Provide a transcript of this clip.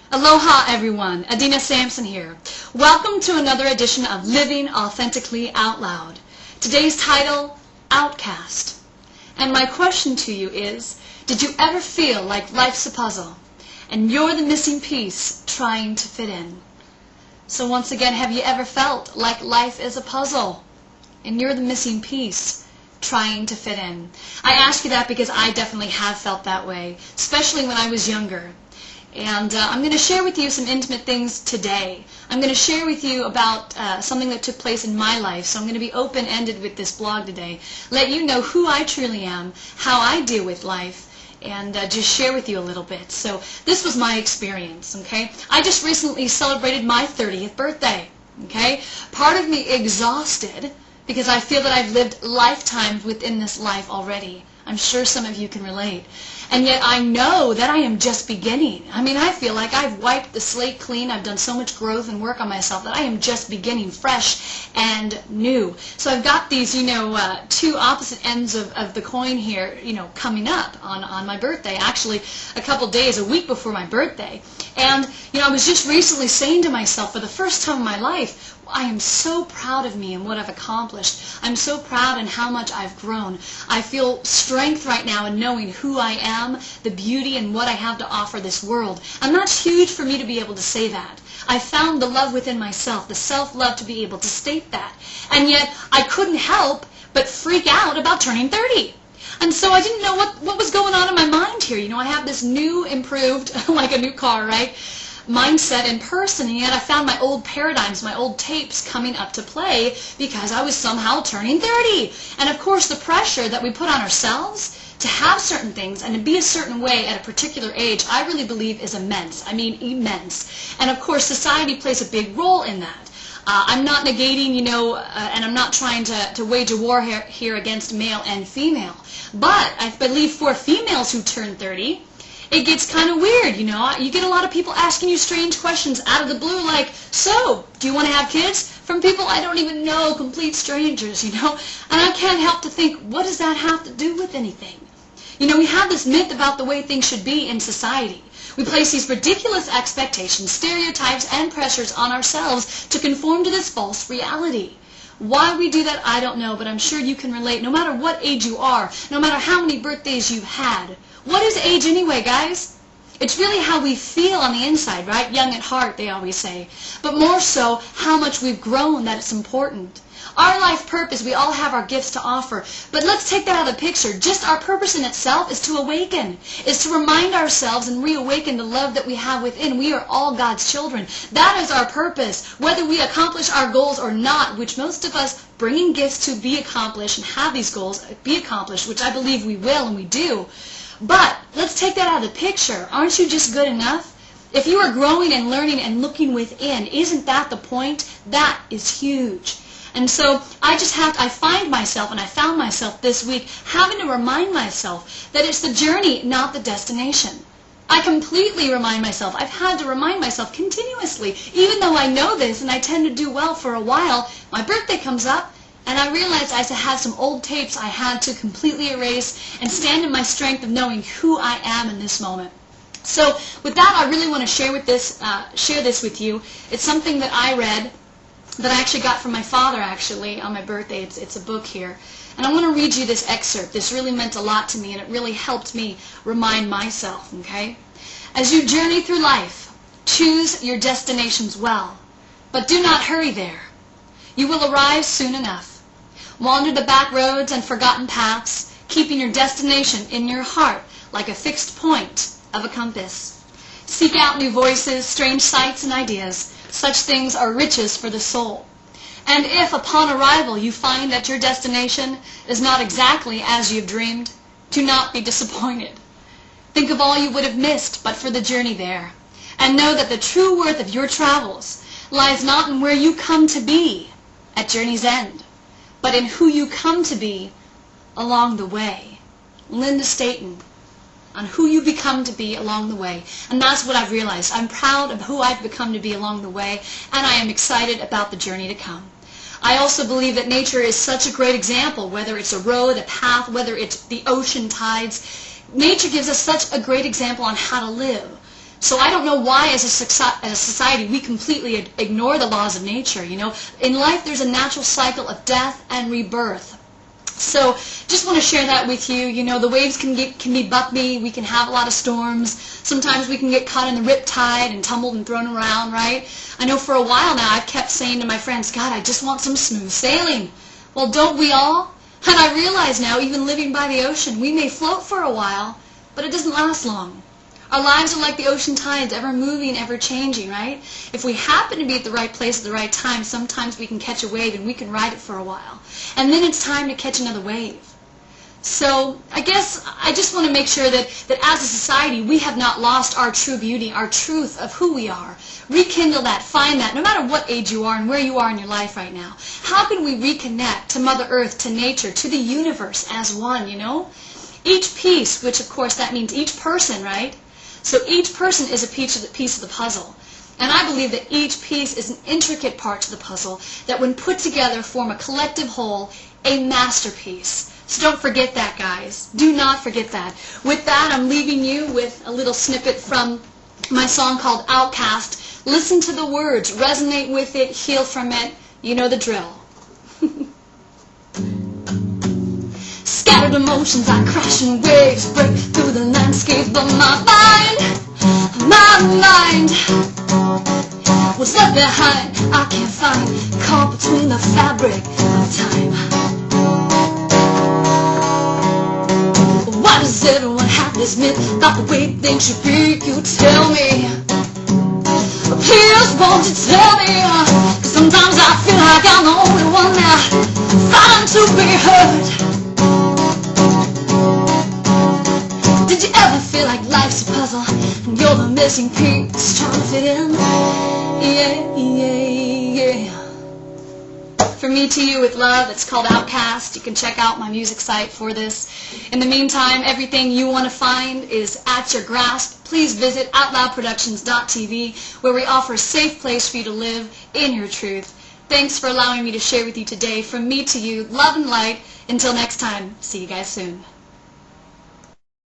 Aloha everyone, Adina Sampson here. Welcome to another edition of Living Authentically Out Loud. Today's title, Outcast. And my question to you is, did you ever feel like life's a puzzle and you're the missing piece trying to fit in? So once again, have you ever felt like life is a puzzle and you're the missing piece trying to fit in? I ask you that because I definitely have felt that way, especially when I was younger. And I'm going to share with you some intimate things today. I'm going to share with you about something that took place in my life. So I'm going to be open-ended with this blog today. Let you know who I truly am, how I deal with life, and just share with you a little bit. So this was my experience, okay? I just recently celebrated my 30th birthday, okay? Part of me exhausted because I feel that I've lived lifetimes within this life already. I'm sure some of you can relate. And yet I know that I am just beginning. I mean, I feel like I've wiped the slate clean. I've done so much growth and work on myself that I am just beginning fresh and new. So I've got these, two opposite ends of the coin here, coming up on my birthday. Actually, a couple days, a week before my birthday. And, I was just recently saying to myself, for the first time in my life, I am so proud of me and what I've accomplished. I'm so proud in how much I've grown. I feel strength right now in knowing who I am, the beauty and what I have to offer this world. And that's huge for me to be able to say that. I found the love within myself, the self-love to be able to state that. And yet I couldn't help but freak out about turning 30. And so I didn't know what was going on in my mind here. I have this new, improved, like a new car, right? Mindset and person, and yet I found my old paradigms, my old tapes coming up to play because I was somehow turning 30. And of course the pressure that we put on ourselves to have certain things and to be a certain way at a particular age, I really believe is immense. I mean immense. And of course society plays a big role in that. I'm not negating, and I'm not trying to wage a war here against male and female. But I believe for females who turn 30, it gets kind of weird, You get a lot of people asking you strange questions out of the blue like, so, do you want to have kids? From people I don't even know, complete strangers, And I can't help to think, what does that have to do with anything? We have this myth about the way things should be in society. We place these ridiculous expectations, stereotypes, and pressures on ourselves to conform to this false reality. Why we do that, I don't know, but I'm sure you can relate. No matter what age you are, no matter how many birthdays you've had. What is age anyway, guys? It's really how we feel on the inside, right? Young at heart, they always say. But more so, how much we've grown that it's important. Our life purpose, we all have our gifts to offer. But let's take that out of the picture. Just our purpose in itself is to awaken, is to remind ourselves and reawaken the love that we have within. We are all God's children. That is our purpose. Whether we accomplish our goals or not, which most of us bringing gifts to be accomplished and have these goals be accomplished, which I believe we will and we do. But let's take that out of the picture. Aren't you just good enough? If you are growing and learning and looking within, isn't that the point? That is huge. And so I find myself, and I found myself this week, having to remind myself that it's the journey, not the destination. I completely remind myself. I've had to remind myself continuously, even though I know this and I tend to do well for a while, my birthday comes up, and I realized I had some old tapes I had to completely erase and stand in my strength of knowing who I am in this moment. So with that, I really want to share this with you. It's something that I read that I actually got from my father, on my birthday. It's a book here. And I want to read you this excerpt. This really meant a lot to me, and it really helped me remind myself, okay? As you journey through life, choose your destinations well, but do not hurry there. You will arrive soon enough. Wander the back roads and forgotten paths, keeping your destination in your heart like a fixed point of a compass. Seek out new voices, strange sights, and ideas. Such things are riches for the soul. And if upon arrival you find that your destination is not exactly as you've dreamed, do not be disappointed. Think of all you would have missed but for the journey there, and know that the true worth of your travels lies not in where you come to be at journey's end, but in who you come to be along the way. Linda Staton, on who you become to be along the way. And that's what I've realized. I'm proud of who I've become to be along the way, and I am excited about the journey to come. I also believe that nature is such a great example, whether it's a road, a path, whether it's the ocean tides. Nature gives us such a great example on how to live. So I don't know why as a society we completely ignore the laws of nature. In life there's a natural cycle of death and rebirth. So just want to share that with you. The waves can be bumpy, we can have a lot of storms, sometimes we can get caught in the riptide and tumbled and thrown around, right? I know for a while now I've kept saying to my friends, God, I just want some smooth sailing. Well, don't we all? And I realize now, even living by the ocean, we may float for a while, but it doesn't last long. Our lives are like the ocean tides, ever moving, ever changing, right? If we happen to be at the right place at the right time, sometimes we can catch a wave and we can ride it for a while. And then it's time to catch another wave. So I guess I just want to make sure that as a society we have not lost our true beauty, our truth of who we are. Rekindle that, find that, no matter what age you are and where you are in your life right now. How can we reconnect to Mother Earth, to nature, to the universe as one, Each piece, which of course that means each person, right? So each person is a piece of the puzzle. And I believe that each piece is an intricate part to the puzzle that when put together form a collective whole, a masterpiece. So don't forget that, guys. Do not forget that. With that, I'm leaving you with a little snippet from my song called Outcast. Listen to the words, resonate with it, heal from it. You know the drill. Scattered emotions like crashing waves break through the landscape, but my mind was left behind. I can't find, caught between the fabric of time. Why does everyone have this myth about the way things should be? You tell me, please won't you tell me? 'Cause sometimes I feel like I'm the only one now fighting to be heard. Did you ever feel like life's a puzzle and you're the missing piece trying to fit in? Yeah. From me to you with love, it's called Outcast. You can check out my music site for this. In the meantime, everything you want to find is at your grasp. Please visit OutLoudProductions.tv, where we offer a safe place for you to live in your truth. Thanks for allowing me to share with you today. From me to you, love and light. Until next time, see you guys soon.